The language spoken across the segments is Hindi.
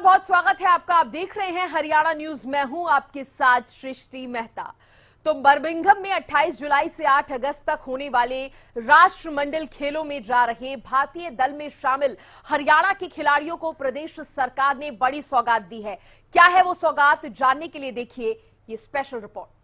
बहुत स्वागत है आपका। आप देख रहे हैं हरियाणा न्यूज। मैं हूं आपके साथ सृष्टि मेहता। तो बर्मिंघम में 28 जुलाई से 8 अगस्त तक होने वाले राष्ट्रमंडल खेलों में जा रहे भारतीय दल में शामिल हरियाणा के खिलाड़ियों को प्रदेश सरकार ने बड़ी सौगात दी है। क्या है वो सौगात, जानने के लिए देखिए ये स्पेशल रिपोर्ट।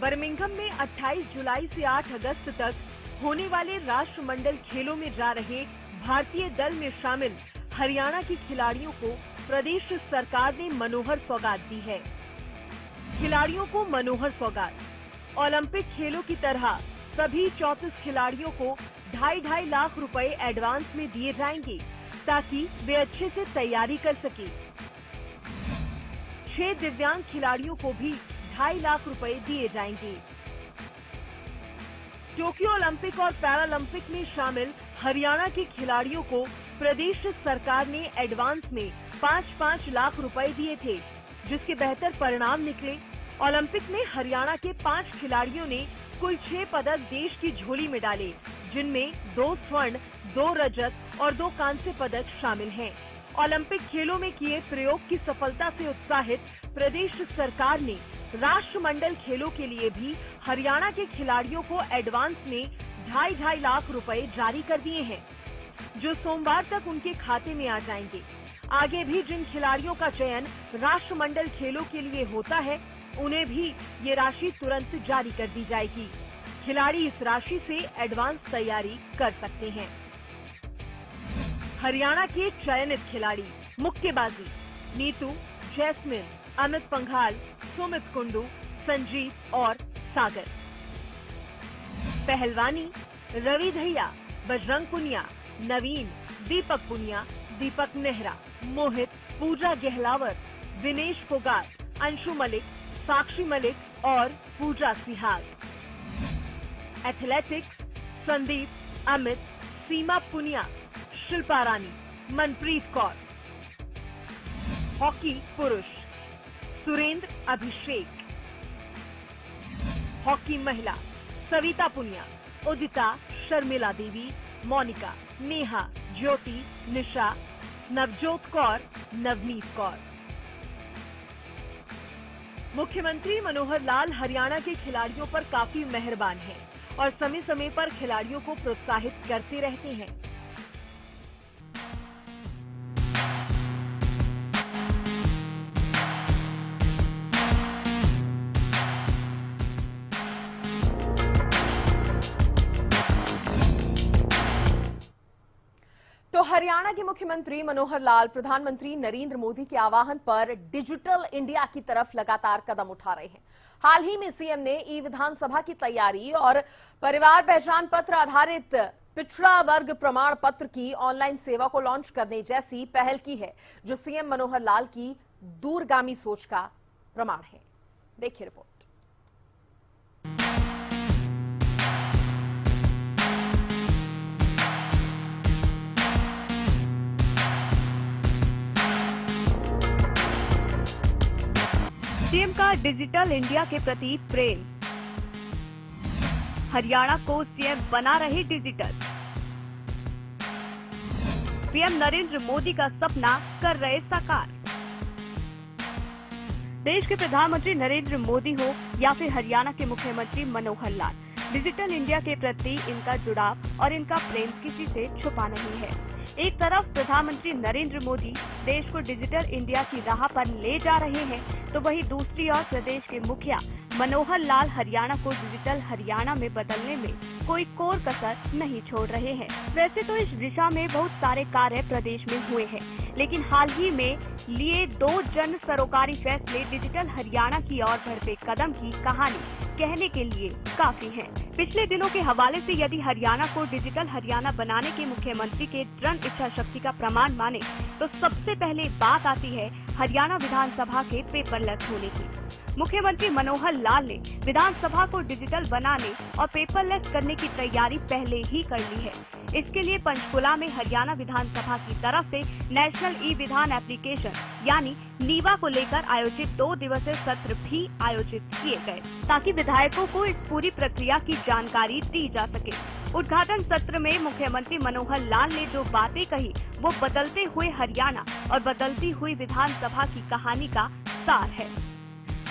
बर्मिंघम में 28 जुलाई से 8 अगस्त तक होने वाले राष्ट्रमंडल खेलों में जा रहे भारतीय दल में शामिल हरियाणा के खिलाड़ियों को प्रदेश सरकार ने मनोहर सौगात दी है। खिलाड़ियों को मनोहर सौगात। ओलंपिक खेलों की तरह सभी 34 खिलाड़ियों को 2.5 लाख रुपए एडवांस में दिए जाएंगे ताकि वे अच्छे से तैयारी कर सके। 6 दिव्यांग खिलाड़ियों को भी 2.5 लाख रुपए दिए जाएंगे। टोक्यो ओलंपिक और पैरालंपिक में शामिल हरियाणा के खिलाड़ियों को प्रदेश सरकार ने एडवांस में 5-5 लाख रुपए दिए थे, जिसके बेहतर परिणाम निकले। ओलंपिक में हरियाणा के 5 खिलाड़ियों ने कुल 6 पदक देश की झोली में डाले, जिनमें 2 स्वर्ण, 2 रजत और 2 कांस्य पदक शामिल हैं। ओलंपिक खेलों में किए प्रयोग की सफलता से उत्साहित प्रदेश सरकार ने राष्ट्रमंडल खेलों के लिए भी हरियाणा के खिलाड़ियों को एडवांस में 2.5 लाख रुपए जारी कर दिए हैं, जो सोमवार तक उनके खाते में आ जाएंगे। आगे भी जिन खिलाड़ियों का चयन राष्ट्रमंडल खेलों के लिए होता है, उन्हें भी ये राशि तुरंत जारी कर दी जाएगी। खिलाड़ी इस राशि से एडवांस तैयारी कर सकते हैं। हरियाणा के चयनित खिलाड़ी मुक्केबाजी नीतू, जैस्मिन, अमित पंघाल, सुमित कुंडू, संजीव और सागर। पहलवानी रवि धैया, बजरंग पुनिया, नवीन, दीपक पुनिया, दीपक नेहरा, मोहित, पूजा गहलावर, दिनेश फोगाट, अंशु मलिक, साक्षी मलिक और पूजा सिहाग। एथलेटिक्स संदीप, अमित, सीमा पुनिया, शिल्पा रानी, मनप्रीत कौर। हॉकी पुरुष सुरेंद्र अभिषेक। हॉकी महिला सविता पुनिया, उदिता, शर्मिला देवी, मोनिका, नेहा, ज्योति, निशा, नवजोत कौर, नवनीत कौर। मुख्यमंत्री मनोहर लाल हरियाणा के खिलाड़ियों पर काफी मेहरबान हैं और समय समय पर खिलाड़ियों को प्रोत्साहित करते रहते हैं। तो हरियाणा के मुख्यमंत्री मनोहर लाल प्रधानमंत्री नरेंद्र मोदी के आह्वान पर डिजिटल इंडिया की तरफ लगातार कदम उठा रहे हैं। हाल ही में सीएम ने ई विधानसभा की तैयारी और परिवार पहचान पत्र आधारित पिछड़ा वर्ग प्रमाण पत्र की ऑनलाइन सेवा को लॉन्च करने जैसी पहल की है, जो सीएम मनोहर लाल की दूरगामी सोच का प्रमाण है। देखिए रिपोर्ट। सीएम का डिजिटल इंडिया के प्रति प्रेम। हरियाणा को सीएम बना रहे डिजिटल। पीएम नरेंद्र मोदी का सपना कर रहे साकार। देश के प्रधानमंत्री नरेंद्र मोदी हो या फिर हरियाणा के मुख्यमंत्री मनोहर लाल, डिजिटल इंडिया के प्रति इनका जुड़ाव और इनका प्रेम किसी से छुपा नहीं है। एक तरफ प्रधानमंत्री नरेंद्र मोदी देश को डिजिटल इंडिया की राह पर ले जा रहे हैं, तो वहीं दूसरी ओर प्रदेश के मुखिया मनोहर लाल हरियाणा को डिजिटल हरियाणा में बदलने में कोई कोर कसर नहीं छोड़ रहे हैं। वैसे तो इस दिशा में बहुत सारे कार्य प्रदेश में हुए हैं, लेकिन हाल ही में लिए 2 जन सरोकारी फैसले डिजिटल हरियाणा की ओर बढ़ते कदम की कहानी कहने के लिए काफी है। पिछले दिनों के हवाले से यदि हरियाणा को डिजिटल हरियाणा बनाने के मुख्यमंत्री के दृढ़ इच्छा शक्ति का प्रमाण माने, तो सबसे पहले बात आती है हरियाणा विधानसभा के पेपरलेस होने की। मुख्यमंत्री मनोहर लाल ने विधानसभा को डिजिटल बनाने और पेपरलेस करने की तैयारी पहले ही कर ली है। इसके लिए पंचकुला में हरियाणा विधानसभा की तरफ से नेशनल ई विधान एप्लीकेशन यानी नीवा को लेकर आयोजित 2 दिवसीय सत्र भी आयोजित किए गए, ताकि विधायकों को इस पूरी प्रक्रिया की जानकारी दी जा सके। उद्घाटन सत्र में मुख्यमंत्री मनोहर लाल ने जो बातें कही वो बदलते हुए हरियाणा और बदलती हुई विधानसभा की कहानी का सार है।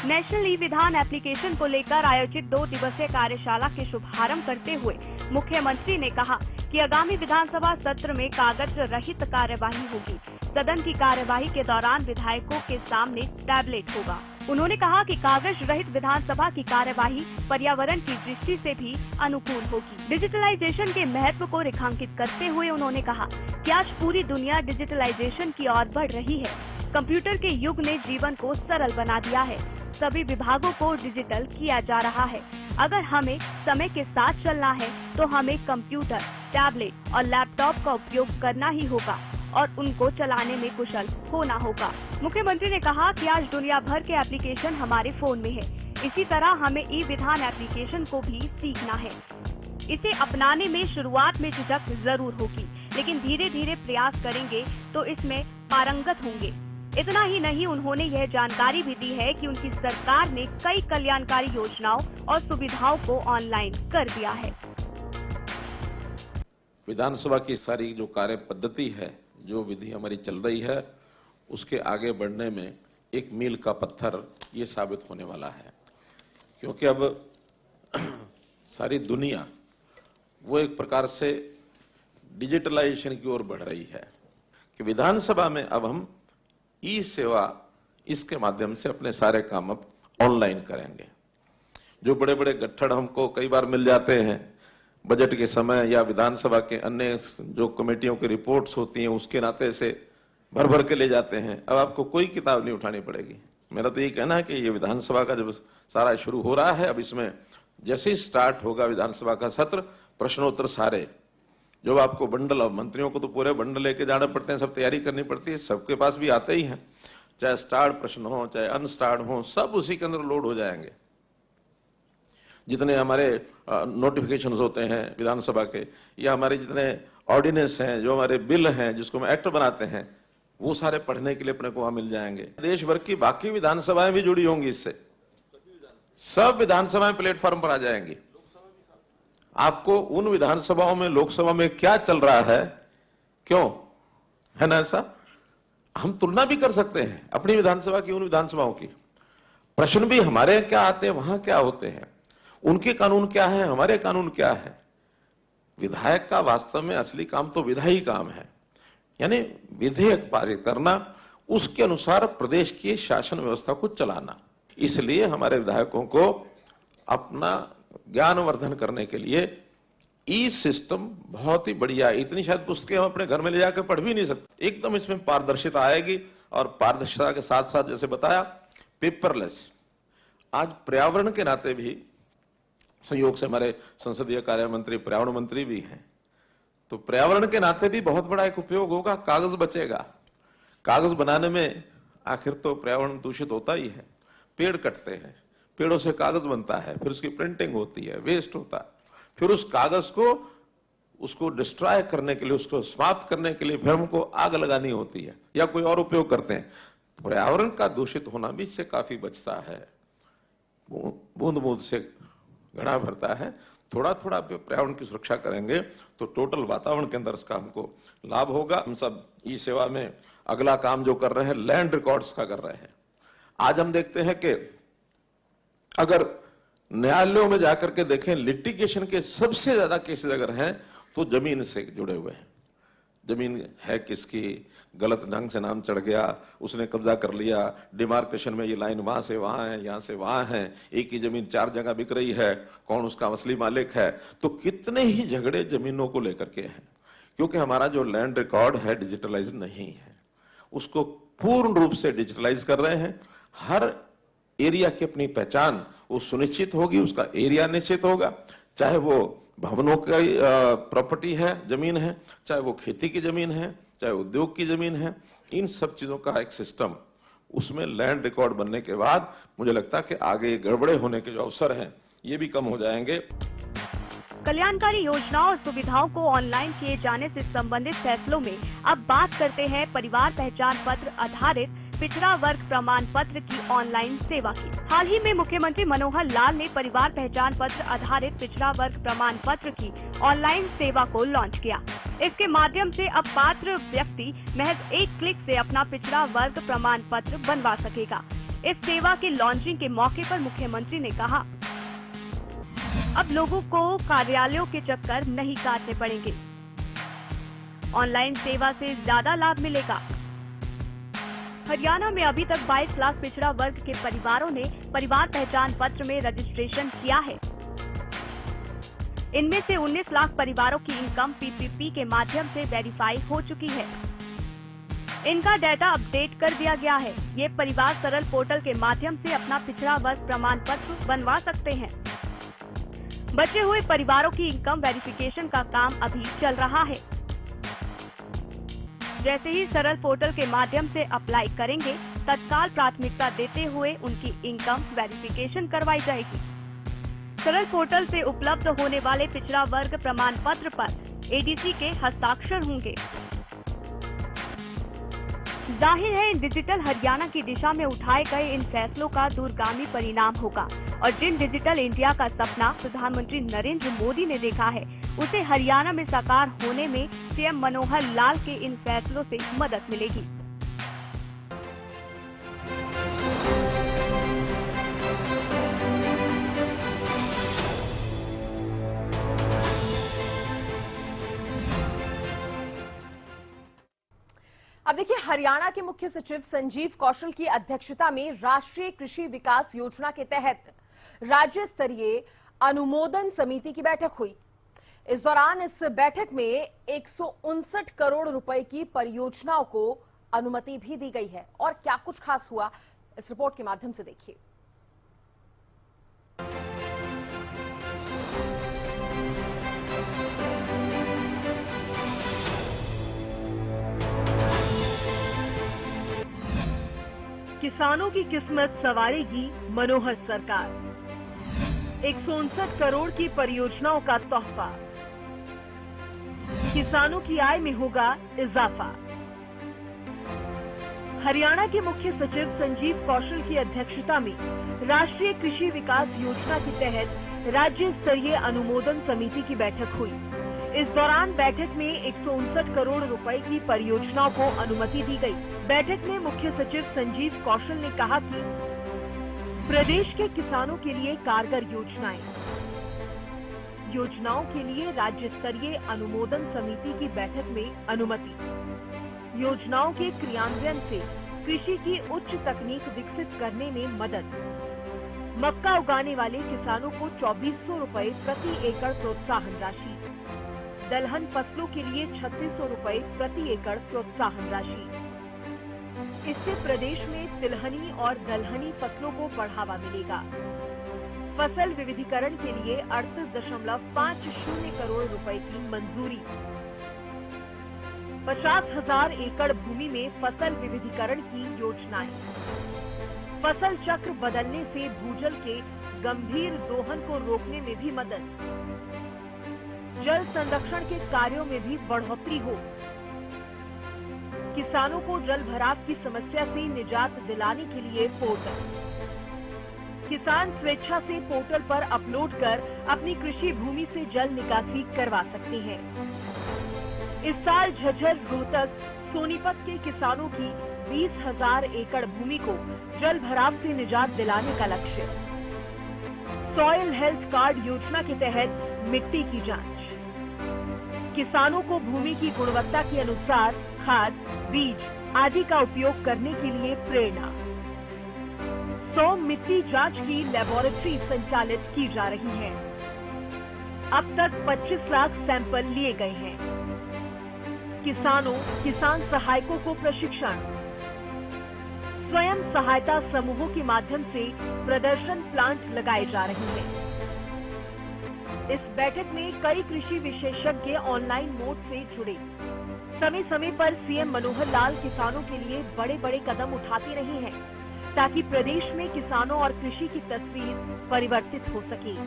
नेशनल ई विधान एप्लीकेशन को लेकर आयोजित 2 दिवसीय कार्यशाला के शुभारंभ करते हुए मुख्यमंत्री ने कहा कि आगामी विधानसभा सत्र में कागज रहित कार्यवाही होगी। सदन की कार्यवाही के दौरान विधायकों के सामने टैबलेट होगा। उन्होंने कहा कि कागज रहित विधानसभा की कार्यवाही पर्यावरण की दृष्टि से भी अनुकूल होगी। डिजिटलाइजेशन के महत्व को रेखांकित करते हुए उन्होंने कहा कि आज पूरी दुनिया डिजिटलाइजेशन की ओर बढ़ रही है। कंप्यूटर के युग ने जीवन को सरल बना दिया है। सभी विभागों को डिजिटल किया जा रहा है। अगर हमें समय के साथ चलना है तो हमें कंप्यूटर, टैबलेट और लैपटॉप का उपयोग करना ही होगा और उनको चलाने में कुशल होना होगा। मुख्यमंत्री ने कहा कि आज दुनिया भर के एप्लीकेशन हमारे फोन में है। इसी तरह हमें ई विधान एप्लीकेशन को भी सीखना है। इसे अपनाने में शुरुआत में झिझक जरूर होगी, लेकिन धीरे धीरे प्रयास करेंगे तो इसमें पारंगत होंगे। इतना ही नहीं, उन्होंने यह जानकारी भी दी है कि उनकी सरकार ने कई कल्याणकारी योजनाओं और सुविधाओं को ऑनलाइन कर दिया है। विधानसभा की सारी जो कार्य पद्धति है, जो विधि हमारी चल रही है, उसके आगे बढ़ने में एक मील का पत्थर ये साबित होने वाला है, क्योंकि अब सारी दुनिया वो एक प्रकार से डिजिटलाइजेशन की ओर बढ़ रही है कि विधानसभा में अब हम ई सेवा इसके माध्यम से अपने सारे काम अब ऑनलाइन करेंगे। जो बड़े बड़े गट्ठड़ हमको कई बार मिल जाते हैं बजट के समय या विधानसभा के अन्य जो कमेटियों की रिपोर्ट्स होती हैं उसके नाते से भर भर के ले जाते हैं, अब आपको कोई किताब नहीं उठानी पड़ेगी। मेरा तो ये कहना है कि ये विधानसभा का जब सारा शुरू हो रहा है, अब इसमें जैसे ही स्टार्ट होगा विधानसभा का सत्र, प्रश्नोत्तर सारे जो आपको बंडल, और मंत्रियों को तो पूरे बंडल लेके जाना पड़ते हैं, सब तैयारी करनी पड़ती है, सबके पास भी आते ही हैं, चाहे स्टार्ड प्रश्न हो चाहे अनस्टार्ड हो, सब उसी के अंदर लोड हो जाएंगे। जितने हमारे नोटिफिकेशंस होते हैं विधानसभा के, या हमारे जितने ऑर्डिनेंस हैं, जो हमारे बिल हैं जिसको हम एक्ट बनाते हैं, वो सारे पढ़ने के लिए अपने को वहां मिल जाएंगे। देश भर की बाकी विधानसभाएं भी जुड़ी होंगी इससे, सब विधानसभाएं प्लेटफॉर्म पर आ जाएंगी। आपको उन विधानसभाओं में, लोकसभा में क्या चल रहा है, क्यों है ना, ऐसा हम तुलना भी कर सकते हैं अपनी विधानसभा की उन विधानसभाओं की। प्रश्न भी हमारे क्या आते हैं, वहां क्या होते हैं, उनके कानून क्या है, हमारे कानून क्या है। विधायक का वास्तव में असली काम तो विधायी काम है, यानी विधेयक पारित करना, उसके अनुसार प्रदेश की शासन व्यवस्था को चलाना। इसलिए हमारे विधायकों को अपना ज्ञानवर्धन करने के लिए ई सिस्टम बहुत ही बढ़िया है। इतनी शायद पुस्तकें हम अपने घर में ले जाकर पढ़ भी नहीं सकते। एकदम इसमें पारदर्शिता आएगी, और पारदर्शिता के साथ साथ जैसे बताया पेपरलेस। आज पर्यावरण के नाते भी संयोग से हमारे संसदीय कार्य मंत्री पर्यावरण मंत्री भी हैं, तो पर्यावरण के नाते भी बहुत बड़ा एक उपयोग होगा, कागज बचेगा। कागज बनाने में आखिर तो पर्यावरण दूषित होता ही है, पेड़ कटते हैं, पेड़ों से कागज बनता है, फिर उसकी प्रिंटिंग होती है, वेस्ट होता है, फिर उस कागज को उसको डिस्ट्रॉय करने के लिए, उसको समाप्त करने के लिए फिर हमको आग लगानी होती है या कोई और उपयोग करते हैं। पर्यावरण का दूषित होना भी इससे काफी बचता है। बूंद बूंद से घड़ा भरता है। थोड़ा थोड़ा पर्यावरण की सुरक्षा करेंगे तो टोटल वातावरण के अंदर इसका हमको लाभ होगा। हम सब ई सेवा में अगला काम जो कर रहे हैं, लैंड रिकॉर्ड्स का कर रहे हैं। आज हम देखते हैं कि अगर न्यायालयों में जाकर के देखें, लिटिगेशन के सबसे ज्यादा केसेस अगर हैं तो जमीन से जुड़े हुए हैं। जमीन है किसकी, गलत ढंग से नाम चढ़ गया, उसने कब्जा कर लिया, डिमार्केशन में ये लाइन वहां से वहां है, यहां से वहां है, एक ही जमीन 4 जगह बिक रही है, कौन उसका असली मालिक है। तो कितने ही झगड़े जमीनों को लेकर के हैं, क्योंकि हमारा जो लैंड रिकॉर्ड है डिजिटलाइज नहीं है। उसको पूर्ण रूप से डिजिटलाइज कर रहे हैं। हर एरिया की अपनी पहचान वो सुनिश्चित होगी, उसका एरिया निश्चित होगा, चाहे वो भवनों की प्रॉपर्टी है, जमीन है, चाहे वो खेती की जमीन है, चाहे उद्योग की जमीन है। इन सब चीजों का एक सिस्टम उसमें लैंड रिकॉर्ड बनने के बाद मुझे लगता है कि आगे गड़बड़े होने के जो अवसर हैं ये भी कम हो जाएंगे। कल्याणकारी योजनाओं और सुविधाओं को ऑनलाइन किए जाने से संबंधित फैसलों में अब बात करते हैं परिवार पहचान पत्र आधारित पिछड़ा वर्ग प्रमाण पत्र की ऑनलाइन सेवा की। हाल ही में मुख्यमंत्री मनोहर लाल ने परिवार पहचान पत्र आधारित पिछड़ा वर्ग प्रमाण पत्र की ऑनलाइन सेवा को लॉन्च किया। इसके माध्यम से अब पात्र व्यक्ति महज एक क्लिक से अपना पिछड़ा वर्ग प्रमाण पत्र बनवा सकेगा। इस सेवा के लॉन्चिंग के मौके पर मुख्यमंत्री ने कहा, अब लोगों को कार्यालयों के चक्कर नहीं काटने पड़ेंगे। ऑनलाइन सेवा से ज्यादा लाभ मिलेगा। हरियाणा में अभी तक 22 लाख पिछड़ा वर्ग के परिवारों ने परिवार पहचान पत्र में रजिस्ट्रेशन किया है। इनमें से 19 लाख परिवारों की इनकम पीपीपी के माध्यम से वेरीफाई हो चुकी है। इनका डाटा अपडेट कर दिया गया है। ये परिवार सरल पोर्टल के माध्यम से अपना पिछड़ा वर्ग प्रमाण पत्र बनवा सकते हैं। बचे हुए परिवारों की इनकम वेरिफिकेशन का काम अभी चल रहा है। जैसे ही सरल पोर्टल के माध्यम से अप्लाई करेंगे, तत्काल प्राथमिकता देते हुए उनकी इनकम वेरिफिकेशन करवाई जाएगी। सरल पोर्टल से उपलब्ध होने वाले पिछड़ा वर्ग प्रमाण पत्र पर एडीसी के हस्ताक्षर होंगे। जाहिर है, डिजिटल हरियाणा की दिशा में उठाए गए इन फैसलों का दूरगामी परिणाम होगा और जिन डिजिटल इंडिया का सपना प्रधानमंत्री नरेंद्र मोदी ने देखा है, उसे हरियाणा में साकार होने में सीएम मनोहर लाल के इन फैसलों से मदद मिलेगी। अब देखिए, हरियाणा के मुख्य सचिव संजीव कौशल की अध्यक्षता में राष्ट्रीय कृषि विकास योजना के तहत राज्य स्तरीय अनुमोदन समिति की बैठक हुई। इस दौरान इस बैठक में 159 करोड़ रुपए की परियोजनाओं को अनुमति भी दी गई है। और क्या कुछ खास हुआ, इस रिपोर्ट के माध्यम से देखिए। किसानों की किस्मत संवारेगी मनोहर सरकार। 159 करोड़ की परियोजनाओं का तोहफा। किसानों की आय में होगा इजाफा। हरियाणा के मुख्य सचिव संजीव कौशल की अध्यक्षता में राष्ट्रीय कृषि विकास योजना के तहत राज्य स्तरीय अनुमोदन समिति की बैठक हुई। इस दौरान बैठक में 159 करोड़ रुपए की परियोजनाओं को अनुमति दी गई। बैठक में मुख्य सचिव संजीव कौशल ने कहा कि प्रदेश के किसानों के लिए कारगर योजनाओं के लिए राज्य स्तरीय अनुमोदन समिति की बैठक में अनुमति। योजनाओं के क्रियान्वयन से कृषि की उच्च तकनीक विकसित करने में मदद। मक्का उगाने वाले किसानों को 2400 रुपए प्रति एकड़ प्रोत्साहन राशि। दलहन फसलों के लिए 3600 रुपए प्रति एकड़ प्रोत्साहन राशि। इससे प्रदेश में तिलहनी और दलहनी फसलों को बढ़ावा मिलेगा। फसल विविधीकरण के लिए 38.50 करोड़ रुपए की मंजूरी। 50,000 एकड़ भूमि में फसल विविधीकरण की योजनाएं। फसल चक्र बदलने से भूजल के गंभीर दोहन को रोकने में भी मदद। जल संरक्षण के कार्यों में भी बढ़ोतरी हो। किसानों को जल भराव की समस्या से निजात दिलाने के लिए पोर्टल। किसान स्वेच्छा से पोर्टल पर अपलोड कर अपनी कृषि भूमि से जल निकासी करवा सकते हैं। इस साल झज्जर, रोहतक, सोनीपत के किसानों की 20,000 एकड़ भूमि को जल भराव से निजात दिलाने का लक्ष्य। सॉइल हेल्थ कार्ड योजना के तहत मिट्टी की जांच। किसानों को भूमि की गुणवत्ता के अनुसार खाद, बीज आदि का उपयोग करने के लिए प्रेरणा। 100 मिट्टी जांच की लेबोरेटरी संचालित की जा रही है। अब तक 25 लाख सैंपल लिए गए हैं। किसान सहायकों को प्रशिक्षण। स्वयं सहायता समूहों के माध्यम से प्रदर्शन प्लांट लगाए जा रहे हैं। इस बैठक में कई कृषि विशेषज्ञ ऑनलाइन मोड से जुड़े। समय समय पर सीएम मनोहर लाल किसानों के लिए बड़े बड़े कदम उठाते रहे हैं ताकि प्रदेश में किसानों और कृषि की तस्वीर परिवर्तित हो सके।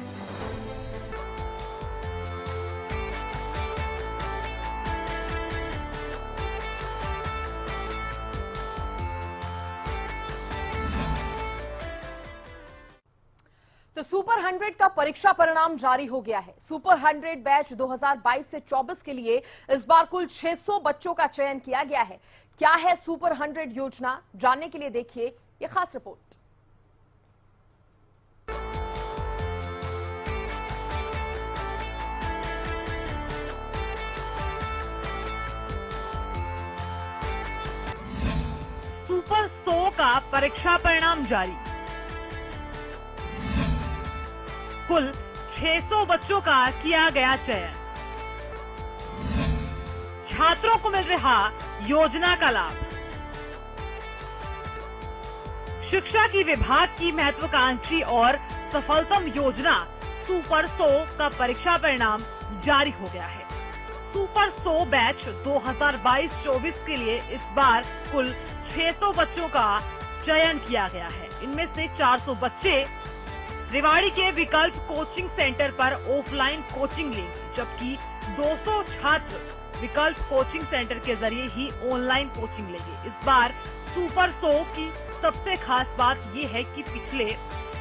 तो सुपर 100 का परीक्षा परिणाम जारी हो गया है। सुपर 100 बैच 2022 से 24 के लिए इस बार कुल 600 बच्चों का चयन किया गया है। क्या है सुपर 100 योजना, जानने के लिए देखिए ये खास रिपोर्ट। सुपर 100 का परीक्षा परिणाम जारी। कुल 600 बच्चों का किया गया चयन। छात्रों को मिल रहा योजना का लाभ। शिक्षा की विभाग की महत्वाकांक्षी और सफलतम योजना सुपर 100 का परीक्षा परिणाम जारी हो गया है। सुपर 100 बैच 2022-24 के लिए इस बार कुल 600 बच्चों का चयन किया गया है। इनमें से 400 बच्चे रेवाड़ी के विकल्प कोचिंग सेंटर पर ऑफलाइन कोचिंग लेंगे, जबकि 200 छात्र विकल्प कोचिंग सेंटर के जरिए ही ऑनलाइन कोचिंग लेंगे। इस बार सुपर 100 की सबसे खास बात ये है कि पिछले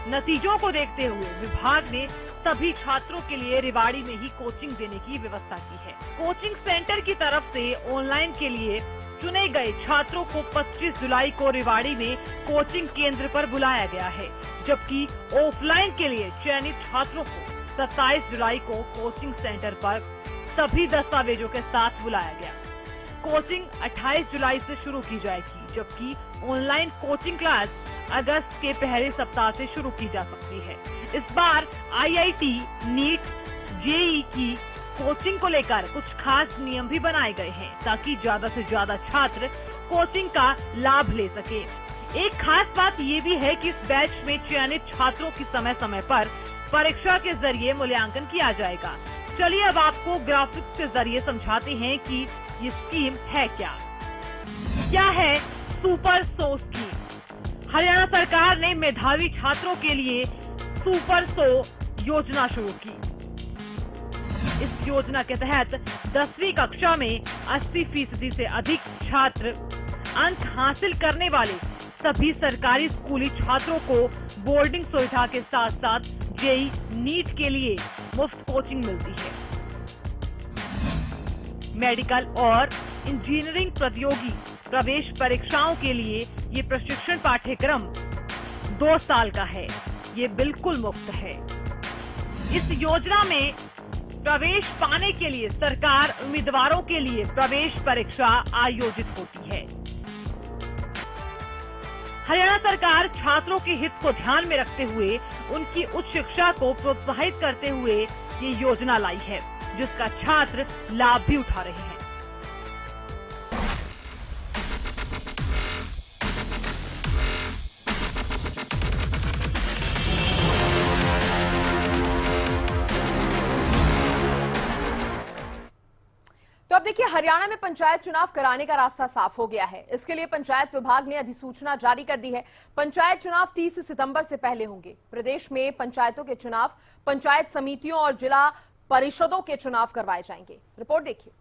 नतीजों को देखते हुए विभाग ने सभी छात्रों के लिए रेवाड़ी में ही कोचिंग देने की व्यवस्था की है। कोचिंग सेंटर की तरफ से ऑनलाइन के लिए चुने गए छात्रों को 25 जुलाई को रेवाड़ी में कोचिंग केंद्र पर बुलाया गया है, जबकि ऑफलाइन के लिए चयनित छात्रों को 27 जुलाई को कोचिंग सेंटर पर सभी दस्तावेजों के साथ बुलाया गया। कोचिंग 28 जुलाई से शुरू की जाएगी, जबकि ऑनलाइन कोचिंग क्लास अगस्त के पहले सप्ताह से शुरू की जा सकती है। इस बार IIT, नीट, जेईई की कोचिंग को लेकर कुछ खास नियम भी बनाए गए हैं ताकि ज्यादा से ज्यादा छात्र कोचिंग का लाभ ले सके। एक खास बात ये भी है कि इस बैच में चयनित छात्रों की समय समय पर परीक्षा के जरिए मूल्यांकन किया जाएगा। चलिए अब आपको ग्राफिक्स के जरिए समझाते हैं कि ये स्कीम है क्या। क्या है सुपर 100 स्कीम? हरियाणा सरकार ने मेधावी छात्रों के लिए सुपर 100 योजना शुरू की। इस योजना के तहत 10वीं कक्षा में 80% से अधिक छात्र अंक हासिल करने वाले सभी सरकारी स्कूली छात्रों को बोर्डिंग सुविधा के साथ साथ जेईई, नीट के लिए मुफ्त कोचिंग मिलती है। मेडिकल और इंजीनियरिंग प्रतियोगी प्रवेश परीक्षाओं के लिए ये प्रशिक्षण पाठ्यक्रम 2 साल का है। ये बिल्कुल मुफ्त है। इस योजना में प्रवेश पाने के लिए सरकार उम्मीदवारों के लिए प्रवेश परीक्षा आयोजित होती है। हरियाणा सरकार छात्रों के हित को ध्यान में रखते हुए उनकी उच्च शिक्षा को प्रोत्साहित करते हुए ये योजना लाई है, जिसका छात्र लाभ भी उठा रहे हैं। तो अब देखिए, हरियाणा में पंचायत चुनाव कराने का रास्ता साफ हो गया है। इसके लिए पंचायत विभाग ने अधिसूचना जारी कर दी है। पंचायत चुनाव 30 सितंबर से पहले होंगे। प्रदेश में पंचायतों के चुनाव, पंचायत समितियों और जिला परिषदों के चुनाव करवाए जाएंगे। रिपोर्ट देखिए।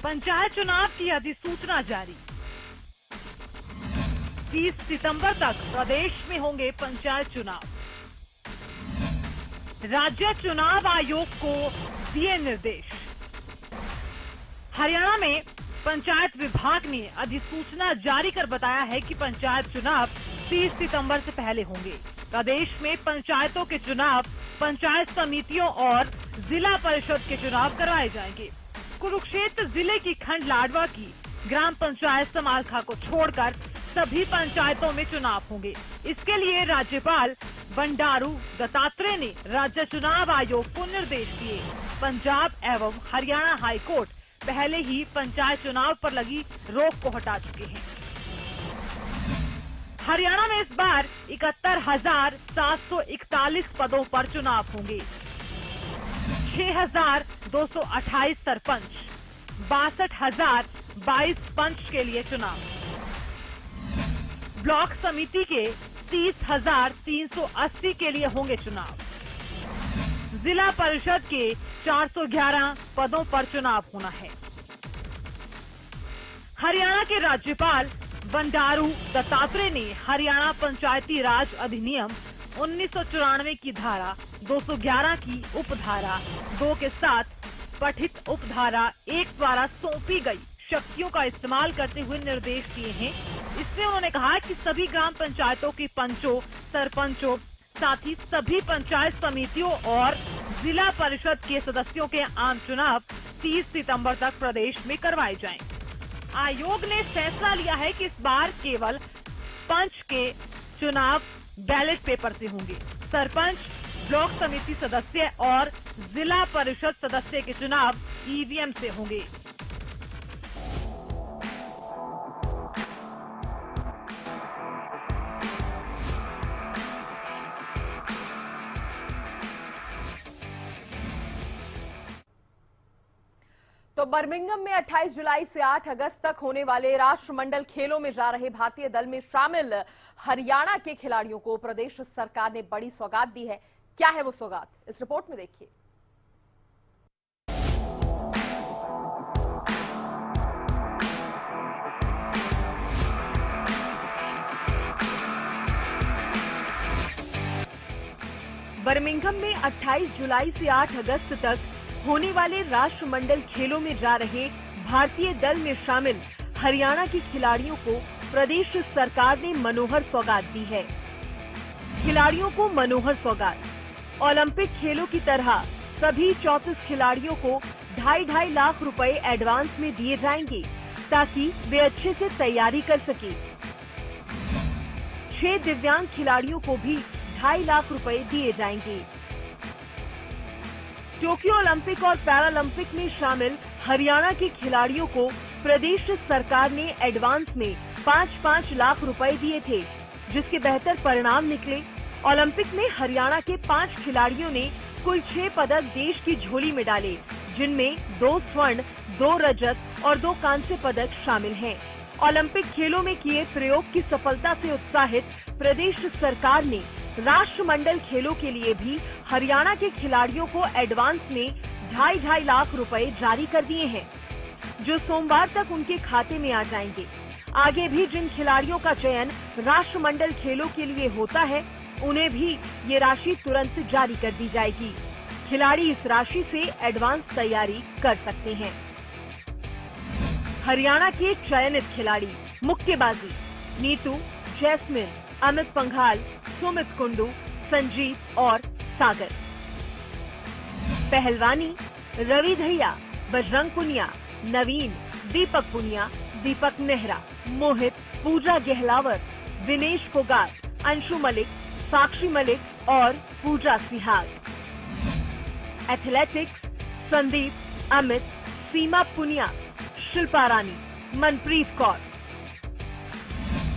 पंचायत चुनाव की अधिसूचना जारी। 30 सितंबर तक प्रदेश में होंगे पंचायत चुनाव। राज्य चुनाव आयोग को दिए निर्देश। हरियाणा में पंचायत विभाग ने अधिसूचना जारी कर बताया है कि पंचायत चुनाव 30 सितंबर से पहले होंगे। प्रदेश में पंचायतों के चुनाव, पंचायत समितियों और जिला परिषद के चुनाव करवाए जाएंगे। कुरुक्षेत्र जिले की खंड लाडवा की ग्राम पंचायत समालखा को छोड़कर सभी पंचायतों में चुनाव होंगे। इसके लिए राज्यपाल बंडारू दत्तात्रेय ने राज्य चुनाव आयोग को निर्देश दिए। पंजाब एवं हरियाणा हाई कोर्ट पहले ही पंचायत चुनाव पर लगी रोक को हटा चुके हैं। हरियाणा में इस बार 71,741 पदों पर चुनाव होंगे। 6,228 सरपंच, 62,022 पंच के लिए चुनाव। ब्लॉक समिति के 30,380 के लिए होंगे चुनाव। जिला परिषद के 411 पदों पर चुनाव होना है। हरियाणा के राज्यपाल बंडारू दत्तात्रेय ने हरियाणा पंचायती राज अधिनियम 1994 की धारा 211 की उपधारा 2 के साथ पठित उपधारा 1 द्वारा सौंपी गई शक्तियों का इस्तेमाल करते हुए निर्देश दिए हैं। इसमें उन्होंने कहा कि सभी ग्राम पंचायतों के पंचों, सरपंचों, साथ ही सभी पंचायत समितियों और जिला परिषद के सदस्यों के आम चुनाव 30 सितंबर तक प्रदेश में करवाए जाएं। आयोग ने फैसला लिया है कि इस बार केवल पंच के चुनाव बैलेट पेपर से होंगे। सरपंच, ब्लॉक समिति सदस्य और जिला परिषद सदस्य के चुनाव ईवीएम से होंगे। तो बर्मिंघम में 28 जुलाई से 8 अगस्त तक होने वाले राष्ट्रमंडल खेलों में जा रहे भारतीय दल में शामिल हरियाणा के खिलाड़ियों को प्रदेश सरकार ने बड़ी सौगात दी है। क्या है वो सौगात, इस रिपोर्ट में देखिए। बर्मिंघम में 28 जुलाई से 8 अगस्त तक होने वाले राष्ट्रमंडल खेलों में जा रहे भारतीय दल में शामिल हरियाणा के खिलाड़ियों को प्रदेश सरकार ने मनोहर सौगात दी है। खिलाड़ियों को मनोहर सौगात। ओलंपिक खेलों की तरह सभी 34 खिलाड़ियों को 2.5 लाख रुपए एडवांस में दिए जाएंगे ताकि वे अच्छे से तैयारी कर सके। 6 दिव्यांग खिलाड़ियों को भी 2.5 लाख रुपए दिए जाएंगे। टोक्यो ओलंपिक और पैरालंपिक में शामिल हरियाणा के खिलाड़ियों को प्रदेश सरकार ने एडवांस में 5-5 लाख रुपए दिए थे, जिसके बेहतर परिणाम निकले। ओलंपिक में हरियाणा के 5 खिलाड़ियों ने कुल 6 पदक देश की झोली में डाले, जिनमें 2 स्वर्ण, 2 रजत और 2 कांस्य पदक शामिल हैं। ओलंपिक खेलों में किए प्रयोग की सफलता से उत्साहित प्रदेश सरकार ने राष्ट्रमंडल खेलों के लिए भी हरियाणा के खिलाड़ियों को एडवांस में 2.5 लाख रुपए जारी कर दिए हैं, जो सोमवार तक उनके खाते में आ जाएंगे। आगे भी जिन खिलाड़ियों का चयन राष्ट्रमंडल खेलों के लिए होता है, उन्हें भी ये राशि तुरंत जारी कर दी जाएगी। खिलाड़ी इस राशि से एडवांस तैयारी कर सकते हैं। हरियाणा के चयनित खिलाड़ी मुक्केबाजी नीतू, जैस्मिन, अमित पंघाल, सुमित कुंडू, संजीव और सागर। पहलवानी रवि धैया, बजरंग पुनिया, नवीन, दीपक पुनिया, दीपक नेहरा, मोहित, पूजा गहलावर, विनेश फोगाट, अंशु मलिक, साक्षी मलिक और पूजा सिहाग। एथलेटिक्स संदीप, अमित, सीमा पुनिया, शिल्पा रानी, मनप्रीत कौर।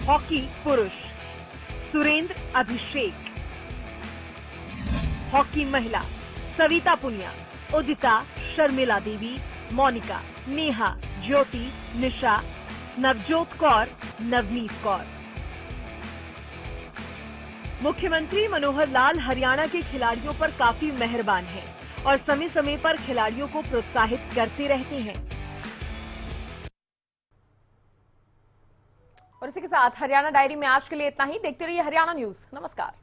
हॉकी पुरुष सुरेंद्र अभिषेक। हॉकी महिला सविता पुनिया, उदिता, शर्मिला देवी, मोनिका, नेहा, ज्योति, निशा, नवजोत कौर, नवनीत कौर। मुख्यमंत्री मनोहर लाल हरियाणा के खिलाड़ियों पर काफी मेहरबान हैं और समय समय पर खिलाड़ियों को प्रोत्साहित करते रहते हैं। और इसी के साथ हरियाणा डायरी में आज के लिए इतना ही। देखते रहिए हरियाणा न्यूज। नमस्कार।